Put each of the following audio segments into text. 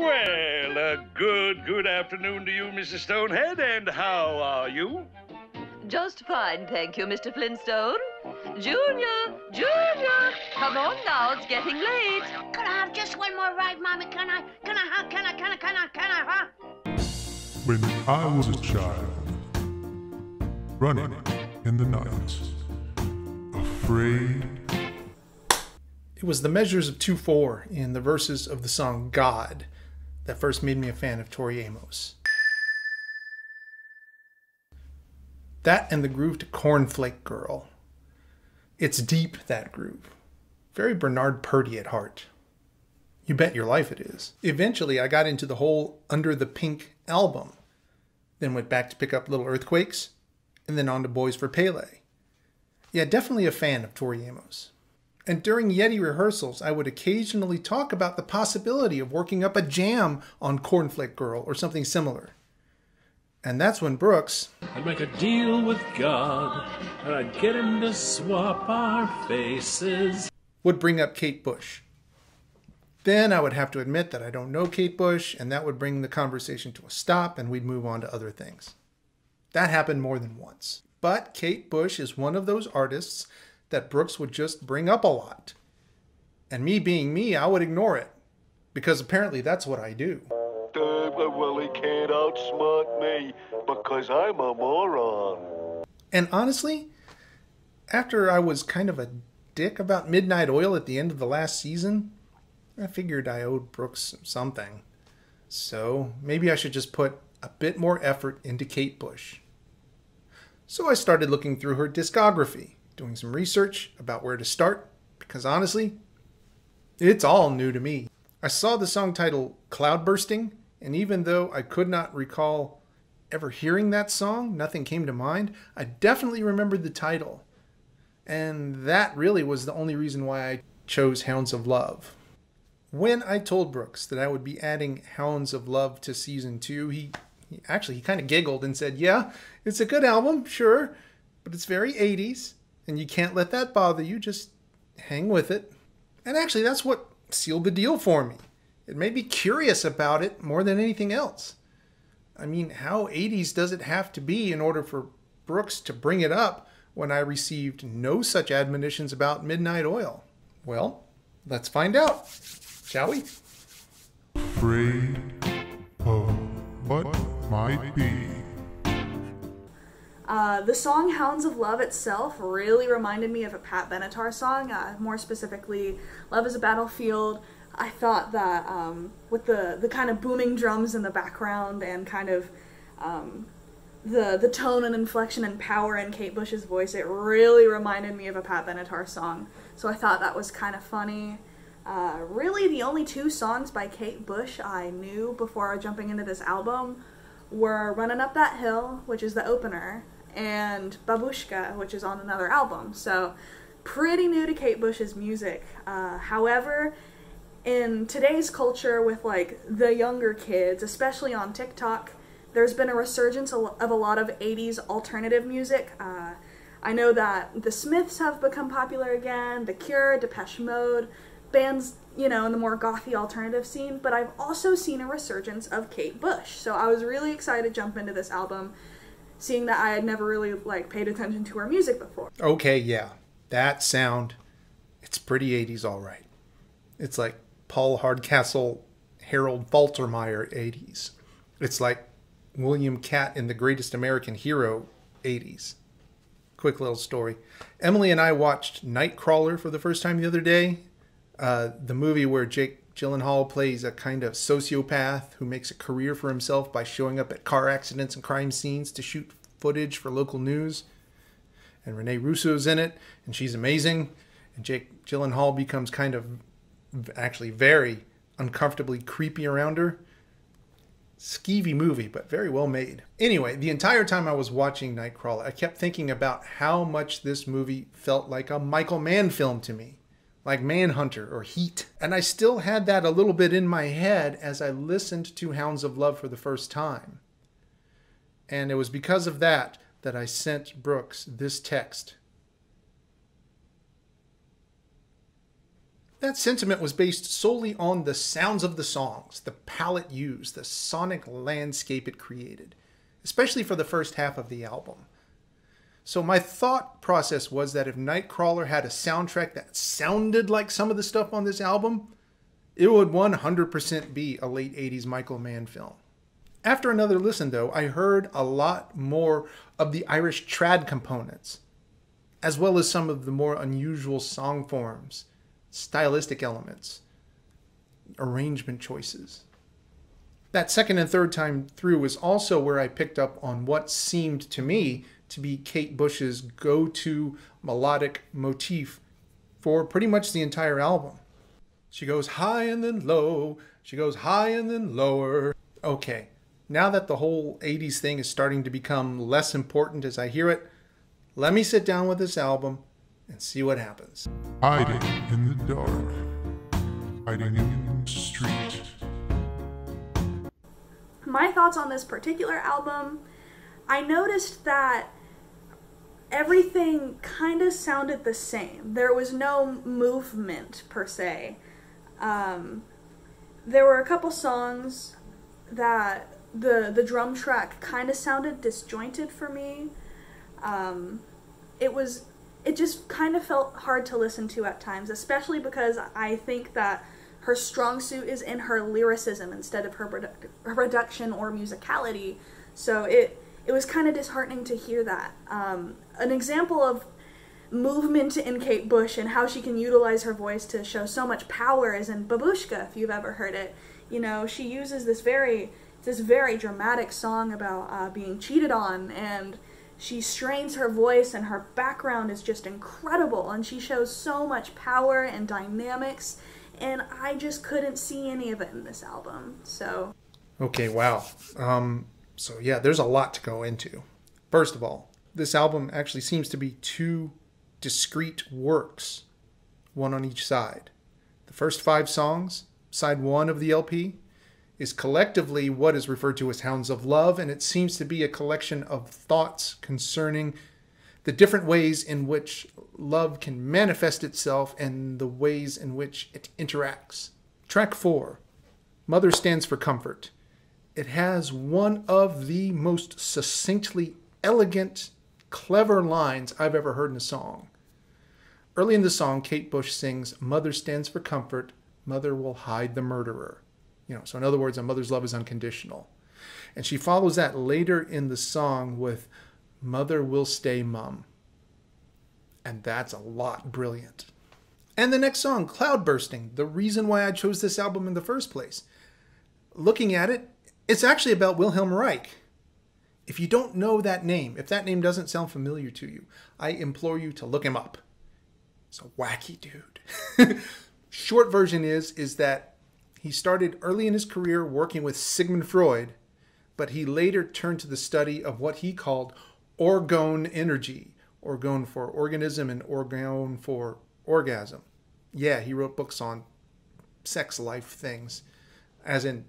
Well, good afternoon to you, Mrs. Stonehead, and how are you? Just fine, thank you, Mr. Flintstone. Junior! Junior! Come on now, it's getting late. Can I have just one more ride, Mommy? Can I, huh? When I was a child, running in the night, afraid. It was the measures of 2/4 in the verses of the song God that first made me a fan of Tori Amos. That and the groove to Cornflake Girl. It's deep, that groove. Very Bernard Purdie at heart. You bet your life it is. Eventually, I got into the whole Under the Pink album. Then went back to pick up Little Earthquakes, and then on to Boys for Pele. Yeah, definitely a fan of Tori Amos. And during Yeti rehearsals, I would occasionally talk about the possibility of working up a jam on Cornflake Girl or something similar. And that's when Brooks... I'd make a deal with God, and I'd get him to swap our faces. ...would bring up Kate Bush. Then I would have to admit that I don't know Kate Bush, and that would bring the conversation to a stop, and we'd move on to other things. That happened more than once. But Kate Bush is one of those artists that Brooks would just bring up a lot. And me being me, I would ignore it. Because apparently that's what I do. Well, he can't outsmart me because I'm a moron. And honestly, after I was kind of a dick about Midnight Oil at the end of the last season, I figured I owed Brooks something. So maybe I should just put a bit more effort into Kate Bush. So I started looking through her discography, doing some research about where to start, because honestly, it's all new to me. I saw the song title Cloudbursting, and even though I could not recall ever hearing that song, nothing came to mind, I definitely remembered the title. And that really was the only reason why I chose Hounds of Love. When I told Brooks that I would be adding Hounds of Love to Season 2, he kind of giggled and said, yeah, it's a good album, sure, but it's very 80s, and you can't let that bother you, just hang with it. And actually, that's what sealed the deal for me. It made me curious about it more than anything else. I mean, how 80s does it have to be in order for Brooks to bring it up when I received no such admonitions about Midnight Oil? Well, let's find out, shall we? Afraid of what might be. The song Hounds of Love itself really reminded me of a Pat Benatar song, more specifically Love is a Battlefield. I thought that with the kind of booming drums in the background and kind of the tone and inflection and power in Kate Bush's voice, it really reminded me of a Pat Benatar song. So I thought that was kind of funny. Really the only two songs by Kate Bush I knew before jumping into this album were Runnin' Up That Hill, which is the opener, and Babushka, which is on another album. So pretty new to Kate Bush's music. However, in today's culture with like the younger kids, especially on TikTok, there's been a resurgence of a lot of 80s alternative music. I know that the Smiths have become popular again, The Cure, Depeche Mode, bands, you know, in the more gothy alternative scene, but I've also seen a resurgence of Kate Bush. So I was really excited to jump into this album, seeing that I had never really like paid attention to her music before. Okay, yeah, that sound, it's pretty 80s all right. It's like Paul Hardcastle, Harold Faltermeyer 80s. It's like William Catt in The Greatest American Hero 80s. Quick little story. Emily and I watched Nightcrawler for the first time the other day. The movie where Jake Gyllenhaal plays a kind of sociopath who makes a career for himself by showing up at car accidents and crime scenes to shoot footage for local news. And Renee Russo's in it, and she's amazing. And Jake Gyllenhaal becomes kind of actually very uncomfortably creepy around her. Skeevy movie, but very well made. Anyway, the entire time I was watching Nightcrawler, I kept thinking about how much this movie felt like a Michael Mann film to me. Like Manhunter or Heat. And I still had that a little bit in my head as I listened to Hounds of Love for the first time. And it was because of that that I sent Brooks this text. That sentiment was based solely on the sounds of the songs, the palette used, the sonic landscape it created, especially for the first half of the album. So my thought process was that if Nightcrawler had a soundtrack that sounded like some of the stuff on this album, it would 100% be a late 80s Michael Mann film. After another listen, though, I heard a lot more of the Irish trad components, as well as some of the more unusual song forms, stylistic elements, arrangement choices. That second and third time through was also where I picked up on what seemed to me to be Kate Bush's go-to melodic motif for pretty much the entire album. She goes high and then low, she goes high and then lower. Okay, now that the whole 80s thing is starting to become less important as I hear it, let me sit down with this album and see what happens. Hiding in the dark, hiding in the street. My thoughts on this particular album, I noticed that everything kind of sounded the same. There was no movement per se. There were a couple songs that the drum track kind of sounded disjointed for me. It just kind of felt hard to listen to at times, especially because I think that her strong suit is in her lyricism instead of her production or musicality. So it was kind of disheartening to hear that. An example of movement in Kate Bush and how she can utilize her voice to show so much power is in Babushka, if you've ever heard it. You know, she uses this very dramatic song about being cheated on, and she strains her voice, and her background is just incredible, and she shows so much power and dynamics, and I just couldn't see any of it in this album. So Okay, wow. So yeah, there's a lot to go into. First of all, this album actually seems to be two discrete works, one on each side. The first 5 songs, side 1 of the LP, is collectively what is referred to as Hounds of Love, and it seems to be a collection of thoughts concerning the different ways in which love can manifest itself and the ways in which it interacts. Track 4, Mother Stands for Comfort. It has one of the most succinctly elegant, clever lines I've ever heard in a song. Early in the song, Kate Bush sings, "Mother stands for comfort, mother will hide the murderer." So in other words, a mother's love is unconditional. And she follows that later in the song with, "Mother will stay mum." And that's a lot brilliant. And the next song, Cloudbursting, the reason why I chose this album in the first place. Looking at it, it's actually about Wilhelm Reich. If you don't know that name, if that name doesn't sound familiar to you, I implore you to look him up. He's a wacky dude. Short version is that he started early in his career working with Sigmund Freud, but he later turned to the study of what he called orgone energy. Orgone for organism and orgone for orgasm. Yeah, he wrote books on sex life things, as in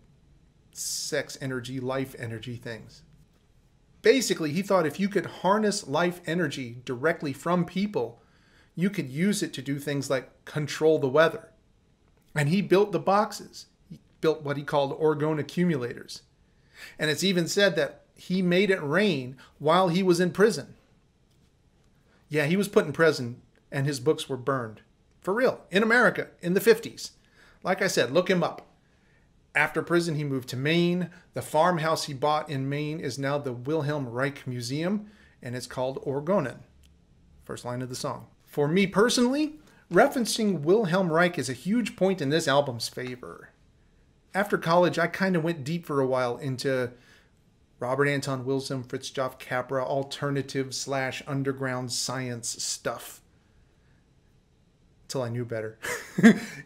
sex energy, life energy things. Basically, he thought if you could harness life energy directly from people, you could use it to do things like control the weather. And he built the boxes. He built what he called orgone accumulators. And it's even said that he made it rain while he was in prison. Yeah, he was put in prison and his books were burned. For real, in America, in the 50s. Like I said, look him up. After prison, he moved to Maine. The farmhouse he bought in Maine is now the Wilhelm Reich Museum, and it's called Orgonen. First line of the song. For me personally, referencing Wilhelm Reich is a huge point in this album's favor. After college, I kind of went deep for a while into Robert Anton Wilson, Fritjof Capra, alternative / underground science stuff. Till I knew better.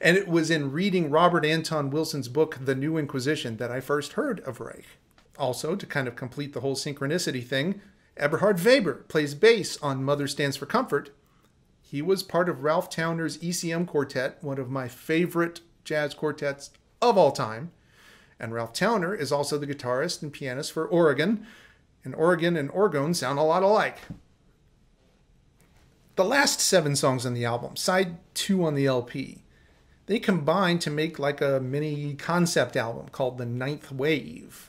And it was in reading Robert Anton Wilson's book, The New Inquisition, that I first heard of Reich. Also, to kind of complete the whole synchronicity thing, Eberhard Weber plays bass on Mother Stands for Comfort. He was part of Ralph Towner's ECM quartet, one of my favorite jazz quartets of all time. And Ralph Towner is also the guitarist and pianist for Oregon. And Oregon and orgone sound a lot alike. The last 7 songs on the album, side 2 on the LP, They combined to make like a mini concept album called The Ninth Wave.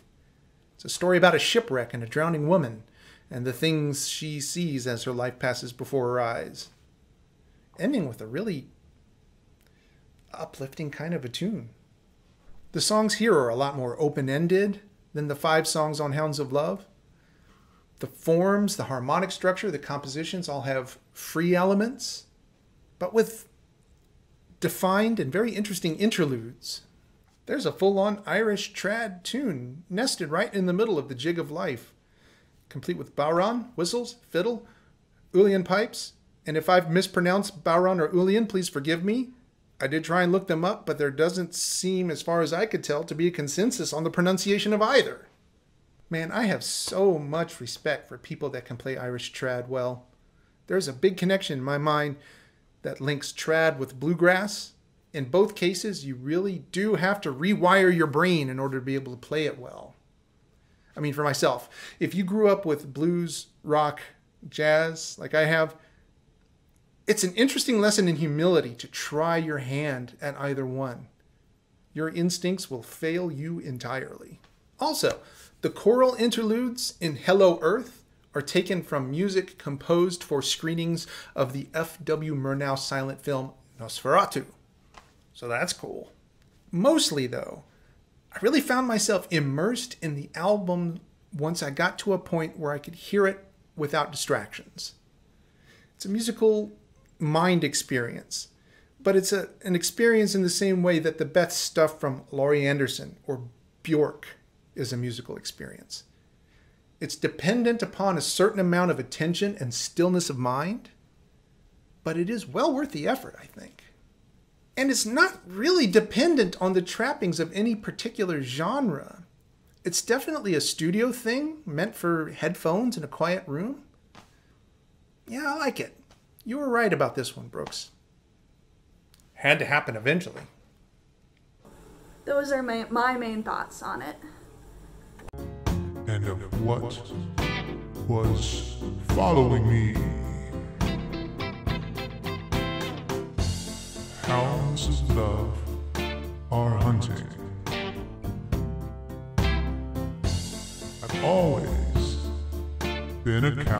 It's a story about a shipwreck and a drowning woman, and the things she sees as her life passes before her eyes. Ending with a really uplifting kind of a tune. The songs here are a lot more open-ended than the 5 songs on Hounds of Love. The forms, the harmonic structure, the compositions all have free elements, but with defined and very interesting interludes. There's a full-on Irish trad tune nested right in the middle of the jig of life, complete with bodhrán, whistles, fiddle, uilleann pipes, and if I've mispronounced bodhrán or uilleann, please forgive me. I did try and look them up, but there doesn't seem, as far as I could tell, to be a consensus on the pronunciation of either. Man, I have so much respect for people that can play Irish trad well. There's a big connection in my mind that links trad with bluegrass. In both cases, you really do have to rewire your brain in order to be able to play it well. I mean, for myself, if you grew up with blues, rock, jazz, like I have, it's an interesting lesson in humility to try your hand at either one. Your instincts will fail you entirely. Also, the choral interludes in Hello Earth are taken from music composed for screenings of the F.W. Murnau silent film Nosferatu. So that's cool. Mostly, though, I really found myself immersed in the album once I got to a point where I could hear it without distractions. It's a musical mind experience, but it's an experience in the same way that the best stuff from Laurie Anderson or Bjork is a musical experience. It's dependent upon a certain amount of attention and stillness of mind, but it is well worth the effort, I think. And it's not really dependent on the trappings of any particular genre. It's definitely a studio thing meant for headphones in a quiet room. Yeah, I like it. You were right about this one, Brooks. Had to happen eventually. Those are my main thoughts on it. And of what was following me. Hounds of love are hunting. I've always been a